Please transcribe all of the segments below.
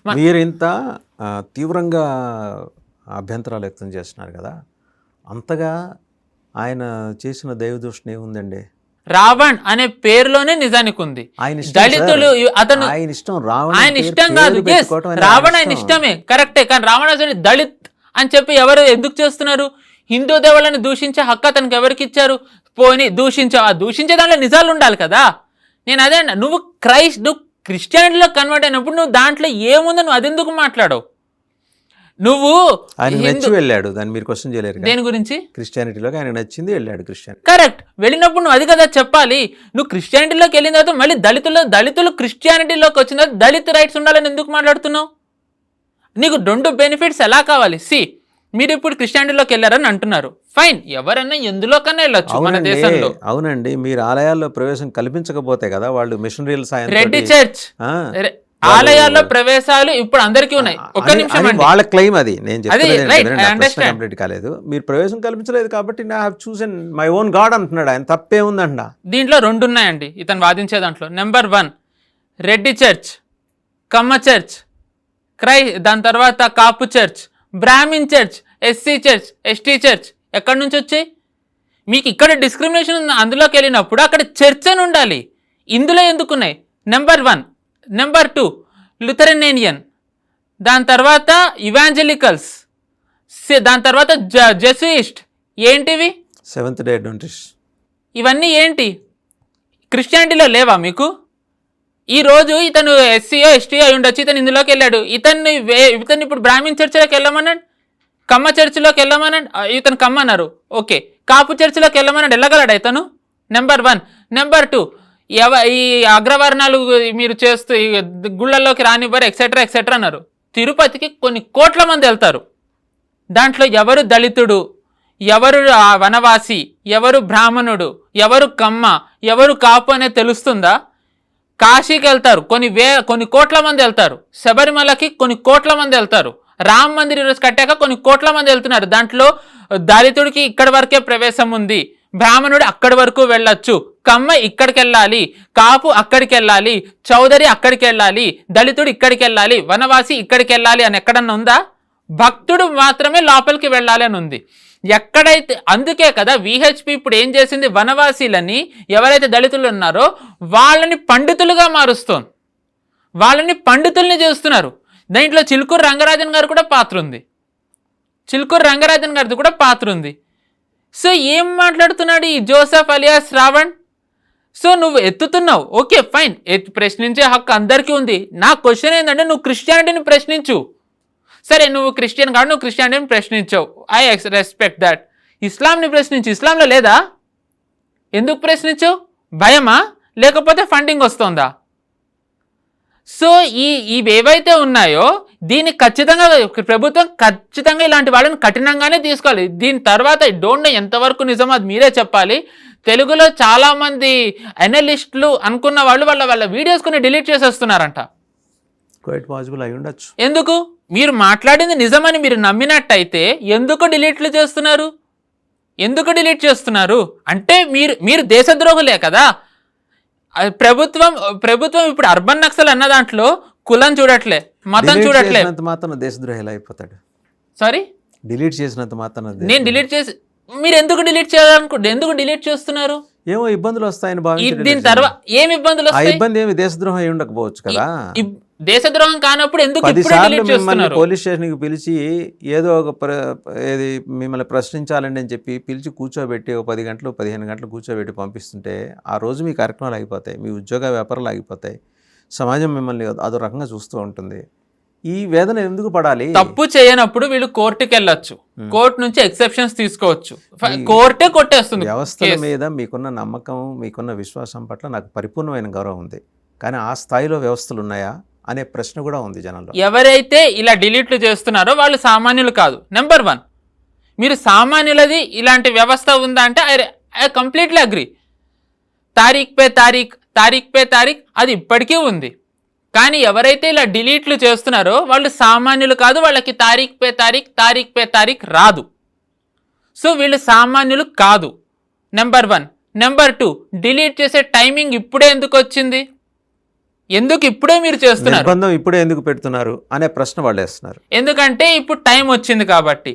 మీరు ఇంత తీవ్రంగా అభ్యంతరాలు వ్యక్తం చేస్తున్నారు కదా, అంతగా ఆయన చేసిన దైవదూషణ ఏముందండి? రావణ్ అనే పేరులోనే నిజానికి ఉంది. దళితులు అతను ఆయన ఇష్టం కాదు, రావణ్ ఆయన ఇష్టమే కరెక్టే, కానీ రావణాసురుడు దళిత్ అని చెప్పి ఎవరు ఎందుకు చేస్తున్నారు? హిందూ దేవుళ్ళని దూషించే హక్కు అతనికి ఎవరికి ఇచ్చారు? పోని దూషించే దాంట్లో నిజాలు ఉండాలి కదా. నేను అదే నువ్వు క్రిస్టియానిటీలో కన్వర్ట్ అయినప్పుడు నువ్వు దాంట్లో ఏముందో నువ్వు అదెందుకు మాట్లాడవు? నువ్వు నచ్చి వెళ్ళాడు, దాన్ని మీరు క్వశ్చన్ చేయలేరు. దేని గురించి? క్రిస్టియానిటీలోకి ఆయన నచ్చింది వెళ్ళాడు. క్రిస్టియానిటీ కరెక్ట్, వెళ్ళినప్పుడు నువ్వు అది కదా చెప్పాలి. నువ్వు క్రిస్టియానిటీలోకి వెళ్ళిన తర్వాత మళ్ళీ దళితులు క్రిస్టియానిటీలోకి వచ్చిన తర్వాత దళిత రైట్స్ ఉండాలని ఎందుకు మాట్లాడుతున్నావు? నీకు 2 బెనిఫిట్స్ ఎలా కావాలి? మీరు ఇప్పుడు క్రిస్టియానిటీలోకి వెళ్ళారని అంటున్నారు, ఫైన్, ఎవరైనా ఎందులోకన్నా వెళ్ళొచ్చు మన దేశంలో. అవునండి, మీరు ఆలయాల్లో ప్రవేశం కల్పించకపోతే కదా వాళ్ళు మిషనరీల సాయం. రెడ్డి చర్చ్ ఆలయాల్లో ప్రవేశాలు ఇప్పుడు అందరికీ ఉన్నాయి. ఒక్క నిమిషం, వాళ్ళ క్లెయిమ్ అది. నేను కంప్లీట్ కాలేదు, మీరు ప్రవేశం కల్పించలేదు కాబట్టి నా have chosen my own God అంటున్నాడు ఆయన. తప్పే ఉందంట దీంట్లో. 2 ఉన్నాయండి ఇతను వాదించే దాంట్లో. Number 1 Reddy church, Kamma church, దాని తర్వాత Kapu church, Brahmin church, SC church, ST church ఎక్కడి నుంచి వచ్చాయి? మీకు ఇక్కడ డిస్క్రిమినేషన్ ఉంది, అందులోకి వెళ్ళినప్పుడు అక్కడ చర్చ్ అని ఉండాలి. ఇందులో ఎందుకున్నాయి? నెంబర్ 1. నెంబర్ 2 లుథరనేనియన్, దాని తర్వాత ఇవాంజలికల్స్, దాని తర్వాత జెసుయిస్ట్. ఏంటివి? Seventh day Adventist. ఇవన్నీ ఏంటి? క్రిస్టియానిటీలో లేవా మీకు? ఈరోజు ఇతను ఎస్సీఓ ఎస్టీఓ అయి ఉండొచ్చు, ఇతను ఇందులోకి వెళ్ళాడు. ఇతన్ని ఇప్పుడు బ్రాహ్మిన్ చర్చిలోకి వెళ్ళమన్నాడు, కమ్మ చర్చిలోకి వెళ్ళమన్నాడు, ఇతను కమ్మన్నారు, ఓకే. కాపు చర్చిలోకి వెళ్ళమన్నాడు, వెళ్ళగలడు ఇతను? నెంబర్ 1. నెంబర్ 2 ఈ అగ్రవర్ణాలు మీరు చేస్తూ గుళ్ళల్లోకి రానివ్వరు ఎక్సెట్రా ఎక్సెట్రా అన్నారు. తిరుపతికి కొన్ని కోట్ల మంది వెళ్తారు. దాంట్లో ఎవరు దళితుడు, ఎవరు వనవాసి, ఎవరు బ్రాహ్మణుడు, ఎవరు కమ్మ, ఎవరు కాపు అనేది తెలుస్తుందా? కాశీకి వెళ్తారు కొన్ని కోట్ల మంది వెళ్తారు, శబరిమలకి కొన్ని కోట్ల మంది వెళ్తారు, రామ్ మందిర్ ఈరోజు కట్టాక కొన్ని కోట్ల మంది వెళ్తున్నారు. దాంట్లో దళితుడికి ఇక్కడి వరకే ప్రవేశం ఉంది, బ్రాహ్మణుడు అక్కడి వరకు వెళ్ళొచ్చు, కమ్మ ఇక్కడికి వెళ్ళాలి, కాపు అక్కడికి వెళ్ళాలి, చౌదరి అక్కడికి వెళ్ళాలి, దళితుడు ఇక్కడికి వెళ్ళాలి, వనవాసి ఇక్కడికి వెళ్ళాలి అని ఎక్కడన్నా ఉందా? భక్తుడు మాత్రమే లోపలికి వెళ్ళాలి అని ఉంది. ఎక్కడైతే, అందుకే కదా విహెచ్పి ఇప్పుడు ఏం చేసింది, వనవాసీలని ఎవరైతే దళితులు ఉన్నారో వాళ్ళని పండితులుగా మారుస్తోంది, వాళ్ళని పండితుల్ని చేస్తున్నారు. దీంట్లో చిలుకూరు రంగరాజన్ గారు కూడా పాత్ర ఉంది, చిలుకూరు రంగరాజన్ గారిది కూడా పాత్ర ఉంది. సో ఏం మాట్లాడుతున్నాడు ఈ జోసెఫ్ అలియాస్ రావణ్? సో నువ్వు ఎత్తుతున్నావు, ఓకే ఫైన్, ప్రశ్నించే హక్కు అందరికీ ఉంది. నా క్వశ్చన్ ఏంటంటే నువ్వు క్రిస్టియానిటీని ప్రశ్నించు. సరే, నువ్వు క్రిస్టియన్ కాదు, నువ్వు క్రిస్టియానిటీని ప్రశ్నించావు, ఐ రెస్పెక్ట్ దాట్. ఇస్లాంని ప్రశ్నించు, ఇస్లాంలో లేదా? ఎందుకు ప్రశ్నించావు? భయమా లేకపోతే ఫండింగ్ వస్తుందా? సో ఇవేవైతే ఉన్నాయో దీన్ని ఖచ్చితంగా ప్రభుత్వం ఖచ్చితంగా ఇలాంటి వాళ్ళని కఠినంగానే తీసుకోవాలి. దీని తర్వాత డోంట్ నో ఎంతవరకు నిజమో అది మీరే చెప్పాలి. తెలుగులో చాలామంది అనలిస్టులు అనుకున్న వాళ్ళు వాళ్ళ వీడియోస్ కొన్ని డిలీట్ చేసేస్తున్నారంట. క్వైట్ పాసిబుల్ అయి ఉండొచ్చు. ఎందుకు? మీరు మాట్లాడింది నిజమని మీరు నమ్మినట్టయితే ఎందుకు డిలీట్లు చేస్తున్నారు? ఎందుకు డిలీట్ చేస్తున్నారు అంటే మీరు దేశద్రోహులే కదా. ప్రభుత్వం ఇప్పుడు అర్బన్ నక్సల్ అన్న దాంట్లో కులం చూడట్లే, మతం చూడట్లే. దేశద్రోహి అయిపోతాడు. సారీ, డిలీట్ చేసినంత మాత్రం నేను డిలీట్ చేసి మీరు ఎందుకు డిలీట్ చేయాలనుకుంటే ఎందుకు డిలీట్ చేస్తున్నారు? ఏమో ఇబ్బందులు వస్తాయని భావించి. దీని తర్వాత ఏమి ఇబ్బందులు వస్తాయి? ఇబ్బంది ఏమి దేశద్రోహం అయి ఉండకపోవచ్చు కదా. దేశద్రోహం కానప్పుడు ఎందుకు పోలీస్ స్టేషన్కి పిలిచి ఏదో ఒక మిమ్మల్ని ప్రశ్నించాలండి అని చెప్పి పిలిచి కూర్చోబెట్టి 10 గంటలు 15 గంటలు కూర్చోబెట్టి పంపిస్తుంటే ఆ రోజు మీ కార్యక్రమాలు ఆగిపోతాయి, మీ ఉద్యోగ వ్యాపారాలు ఆగిపోతాయి, సమాజం మిమ్మల్ని అదో రకంగా చూస్తూ ఉంటుంది. ఈ వేదన ఎందుకు పడాలి? తప్పు చేయనప్పుడు వీళ్ళు కోర్టుకి వెళ్ళొచ్చు, కోర్టు నుంచి ఎక్సెప్షన్స్ తీసుకోవచ్చు, కోర్టే కొట్టేస్తుంది. వ్యవస్థల మీద మీకున్న నమ్మకం, మీకున్న విశ్వాసం పట్ల నాకు పరిపూర్ణమైన గౌరవం ఉంది, కానీ ఆ స్థాయిలో వ్యవస్థలు ఉన్నాయా అనే ప్రశ్న కూడా ఉంది జనంలో. ఎవరైతే ఇలా డిలీట్లు చేస్తున్నారో వాళ్ళు సామాన్యులు కాదు. నెంబర్ 1, మీరు సామాన్యులది ఇలాంటి వ్యవస్థ ఉందా అంటే ఐ కంప్లీట్లీ అగ్రీ. తారీఖ్ పే తారీఖ్ అది ఇప్పటికీ ఉంది. కానీ ఎవరైతే ఇలా డిలీట్లు చేస్తున్నారో వాళ్ళు సామాన్యులు కాదు, వాళ్ళకి తారీఖ్ పే తారీఖ్ రాదు. సో వీళ్ళు సామాన్యులు కాదు, నెంబర్ 1. నెంబర్ 2, డిలీట్ చేసే టైమింగ్ ఇప్పుడే ఎందుకు వచ్చింది? ఎందుకు ఇప్పుడే మీరు చేస్తున్నారు, నిర్బంధం ఇప్పుడే ఎందుకు పెడుతున్నారు అనే ప్రశ్న వాళ్ళు వేస్తున్నారు. ఎందుకంటే ఇప్పుడు టైం వచ్చింది కాబట్టి.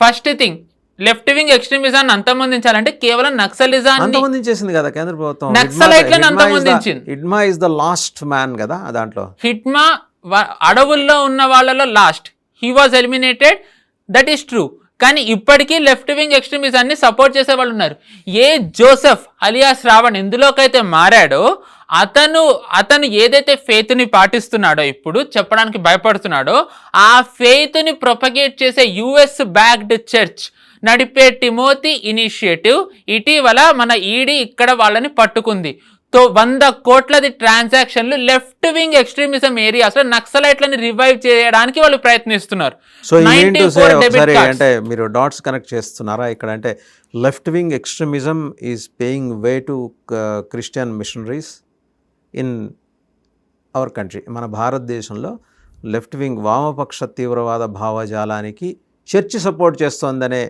ఫస్ట్ థింగ్, లెఫ్ట్ వింగ్ ఎక్స్ట్రీమిజాన్ని అంతమొందించాలంటే కేవలం నక్సలిజాన్ని అంతమొందించేసింది కదా కేంద్ర ప్రభుత్వం. నక్సలైట్లను అంతమొందించింది. Hidma is the last man కదా దాంట్లో. హిడ్మా అడవుల్లో ఉన్న వాళ్ళలో last, he was eliminated, that is true. కానీ ఇప్పటికీ లెఫ్ట్ వింగ్ ఎక్స్ట్రీమిజాన్ని సపోర్ట్ చేసే వాళ్ళు ఉన్నారు. ఏ జోసెఫ్ అలియాస్ రావణ్ ఎందులోకైతే మారాడో అతను ఏదైతే ఫెయిత్ని పాటిస్తున్నాడో, ఇప్పుడు చెప్పడానికి భయపడుతున్నాడో, ఆ ఫెయిత్ని ప్రొపగేట్ చేసే యుఎస్ బ్యాక్డ్ చర్చ్ నడిపే టిమోతి ఇనిషియేటివ్ ఇటీవల మన ఈడీ ఇక్కడ వాళ్ళని పట్టుకుంది. 100 కోట్లది ట్రాన్సాక్షన్లు లెఫ్ట్ వింగ్ ఎక్స్ట్రీమిజం ఏరియాస్లో నక్సలైట్లని రివైవ్ చేయడానికి వాళ్ళు ప్రయత్నిస్తున్నారు. సో అంటే మీరు డాట్స్ కనెక్ట్ చేస్తున్నారా ఇక్కడ? అంటే left wing extremism is paying way to Christian machineries in our country. మన భారతదేశంలో లెఫ్ట్ వింగ్ వామపక్ష తీవ్రవాద భావజాలానికి చర్చి సపోర్ట్ చేస్తోందనే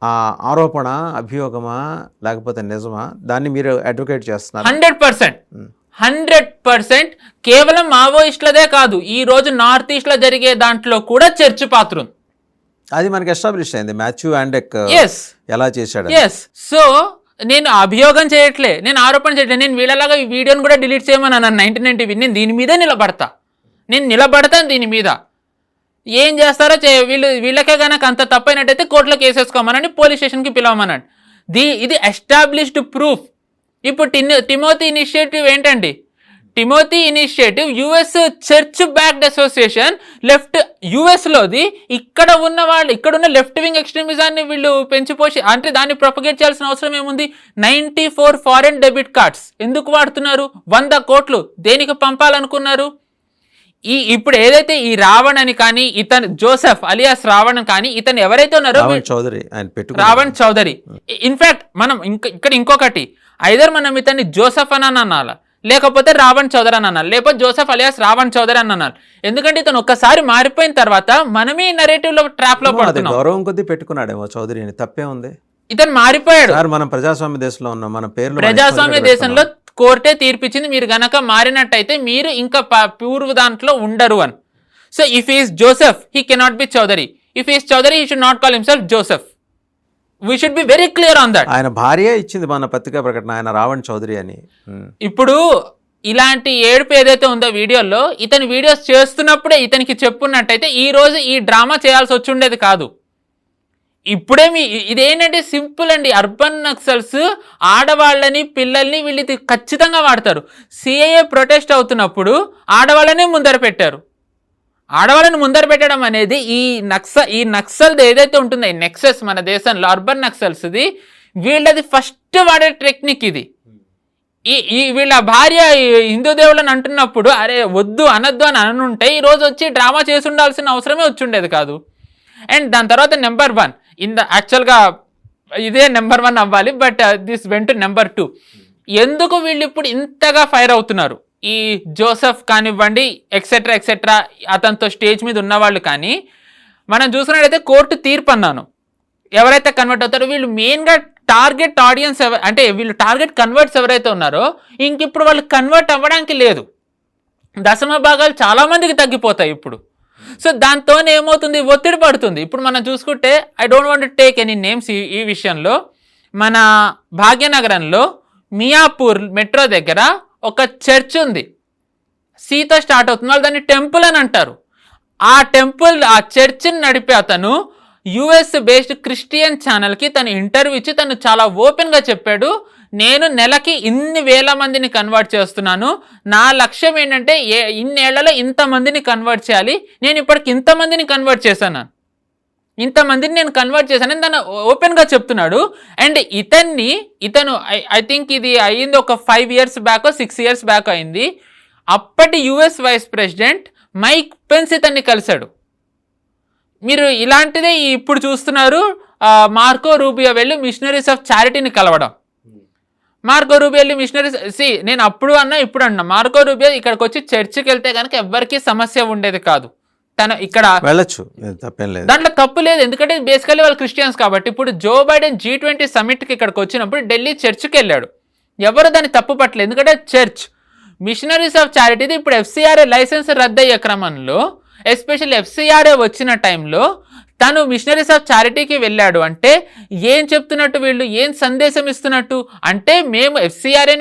ఆ ఆరోపణ, అభియోగమా లేకపోతే నిజమా? దాన్ని మీరు అడ్వకేట్ చేస్తున్నారు? 100% కేవలం మావోయిస్టులదే కాదు, ఈ రోజు నార్త్ ఈస్ట్ లో జరిగే దాంట్లో కూడా చర్చ్ పాత్ర ఉంది. అది మనకి ఎస్టాబ్లిష్ అయింది. మాథ్యూ ఆండెక్ ఎలా చేశాడు. సో నేను అభియోగం చేయట్లే, నేను ఆరోపణ చేయట్లే. నేను వీళ్ళలాగా ఈ వీడియోని కూడా డిలీట్ చేయమని అన్నాను 1990. నేను దీని మీదే నిలబడతాను దీని మీద. ఏం చేస్తారో వీళ్ళకే కనుక అంత తప్పైనట్టయితే కోర్టులో కేసేసుకోమనండి, పోలీస్ స్టేషన్కి పిలవమనండి. ఇది ఎస్టాబ్లిష్డ్ ప్రూఫ్. ఇప్పుడు టిమోతి ఇనిషియేటివ్ ఏంటండి? Timothy initiative US church backed association, left యుఎస్లోది. ఇక్కడున్న లెఫ్ట్ వింగ్ ఎక్స్ట్రీమిజాన్ని వీళ్ళు పెంచిపోసి అంటే దాన్ని ప్రొపగేట్ చేయాల్సిన అవసరం ఏముంది? 94 ఫారెన్ డెబిట్ కార్డ్స్ ఎందుకు వాడుతున్నారు? 100 కోట్లు దేనికి పంపాలనుకున్నారు? ఇప్పుడు ఏదైతే ఈ రావణ్ అని కానీ, ఇతను జోసెఫ్ అలియాస్ రావణ్ కానీ, ఇతను ఎవరైతే ఉన్నారో రావణ్ చౌదరి. ఇన్ఫాక్ట్ మనం ఇక్కడ ఇంకొకటి, ఐదర్ మనం ఇతన్ని జోసెఫ్ అని అనాలా, లేకపోతే రావణ్ చౌదరి అని అనాలి, లేకపోతే జోసెఫ్ అలియాస్ రావణ్ చౌదరి అని అనాలి. ఎందుకంటే ఇతను ఒక్కసారి మారిపోయిన తర్వాత మనమే నెరేటివ్ లో ట్రాప్ లో పడుతున్నాం. గౌరవం కొద్దీ పెట్టుకున్నాడేమో చౌదరి అని, తప్పే ఉంది. ఇతను మారిపోయాడు. మనం ప్రజాస్వామ్య దేశంలో ఉన్నాం, మన పేర్లు ప్రజాస్వామ్య దేశంలో కోర్టే తీర్పిచ్చింది, మీరు గనక మారినట్టయితే మీరు ఇంకా పూర్వ దాంట్లో ఉండరు అని. So if is Joseph, he cannot be Chowdary. If is Chowdary, he should not call himself Joseph. We should be very clear on that. ఆయన భార్య ఇచ్చింది మన పత్రికా ప్రకటన, ఆయన రావణ్ చౌదరి అని. ఇప్పుడు ఇలాంటి ఏడుపు ఏదైతే ఉందో వీడియోలో, ఇతని వీడియోస్ చేస్తున్నప్పుడే ఇతనికి చెప్పున్నట్టయితే ఈ రోజు ఈ డ్రామా చేయాల్సి వచ్చి ఉండేది కాదు. ఇప్పుడేమి ఇదేంటంటే సింపుల్ అండి. అర్బన్ నక్సల్స్ ఆడవాళ్ళని, పిల్లల్ని వీళ్ళు ఖచ్చితంగా వాడతారు. సిఏఏ ప్రొటెస్ట్ అవుతున్నప్పుడు ఆడవాళ్ళని ముందర పెట్టారు. ఆడవాళ్ళని ముందర పెట్టడం అనేది ఈ నక్సల్ ఏదైతే ఉంటుందో, ఈ నెక్సస్ మన దేశంలో అర్బన్ నక్సల్స్ది, వీళ్ళది ఫస్ట్ వాడే టెక్నిక్ ఇది. వీళ్ళ భార్య హిందూ దేవుళ్ళని అంటున్నప్పుడు అరే వద్దు అనొద్దు అని అనుంటే ఈరోజు వచ్చి డ్రామా చేసి ఉండాల్సిన అవసరమే వచ్చి ఉండేది కాదు. అండ్ దాని తర్వాత నెంబర్ 1 యాక్చువల్గా ఇదే నెంబర్ 1 అవ్వాలి, but this went to number 2. ఎందుకు వీళ్ళు ఇప్పుడు ఇంతగా ఫైర్ అవుతున్నారు? ఈ జోసెఫ్ కానివ్వండి, ఎక్సెట్రా అతనితో స్టేజ్ మీద ఉన్నవాళ్ళు కానీ, మనం చూసినట్టయితే కోర్టు తీర్పు అన్నాను, ఎవరైతే కన్వర్ట్ అవుతారో వీళ్ళు మెయిన్గా టార్గెట్ ఆడియన్స్ అంటే వీళ్ళు టార్గెట్ కన్వర్ట్స్ ఎవరైతే ఉన్నారో, ఇంక ఇప్పుడు వాళ్ళు కన్వర్ట్ అవ్వడానికి లేదు. దశమ భాగాలు చాలామందికి తగ్గిపోతాయి ఇప్పుడు. సో దాంతో ఏమవుతుంది? ఒత్తిడి పడుతుంది. ఇప్పుడు మనం చూసుకుంటే, I don't want to take any names ఈ విషయంలో, మన భాగ్యనగరంలో మియాపూర్ మెట్రో దగ్గర ఒక చర్చ్ ఉంది, సీతో స్టార్ట్ అవుతుంది, వాళ్ళు దాన్ని టెంపుల్ అని అంటారు. ఆ చర్చిని నడిపే అతను యుఎస్ బేస్డ్ క్రిస్టియన్ ఛానల్కి తను ఇంటర్వ్యూ ఇచ్చి తను చాలా ఓపెన్గా చెప్పాడు, నేను నెలకి ఇన్ని వేల మందిని కన్వర్ట్ చేస్తున్నాను, నా లక్ష్యం ఏంటంటే ఇన్నేళ్లలో ఇంతమందిని కన్వర్ట్ చేయాలి, నేను ఇప్పటికి ఇంతమందిని కన్వర్ట్ చేశాను, ఇంతమందిని నేను కన్వర్ట్ చేశానని తను ఓపెన్గా చెప్తున్నాడు. అండ్ ఇతను ఐ థింక్ ఇది అయ్యింది ఒక 5 years బ్యాక్ 6 years బ్యాక్ అయింది. అప్పటి US vice president Mike Pence ఇతన్ని కలిశాడు. మీరు ఇలాంటిదే ఇప్పుడు చూస్తున్నారు. మార్కో రూబియో వెళ్ళి మిషనరీస్ ఆఫ్ చారిటీని కలవడం. మార్కో రూబియో వెళ్ళి మిషనరీస్ నేను అప్పుడు అన్నా ఇప్పుడు అన్నా, మార్కో రూబియో ఇక్కడికి వచ్చి చర్చికి వెళ్తే కనుక ఎవ్వరికీ సమస్య ఉండేది కాదు. తను ఇక్కడ వెళ్ళొచ్చు, దాంట్లో తప్పు లేదు, ఎందుకంటే బేసికల్లీ వాళ్ళు క్రిస్టియన్స్ కాబట్టి. ఇప్పుడు జో బైడెన్ G20 సమిట్కి ఇక్కడికి వచ్చినప్పుడు ఢిల్లీ చర్చికి వెళ్ళాడు, ఎవరు దాన్ని తప్పు పట్టలేదు, ఎందుకంటే చర్చ్ మిషనరీస్ ఆఫ్ చారిటీది ఇప్పుడు ఎఫ్సిఆర్ఏ లైసెన్స్ రద్దయ్యే క్రమంలో, ఎస్పెషల్లీ ఎఫ్సిఆర్ఏ వచ్చిన టైంలో తను మిషనరీస్ ఆఫ్ చారిటీకి వెళ్ళాడు అంటే ఏం చెప్తున్నట్టు, వీళ్ళు ఏం సందేశం ఇస్తున్నట్టు అంటే మేము ఎఫ్సిఆర్ఏ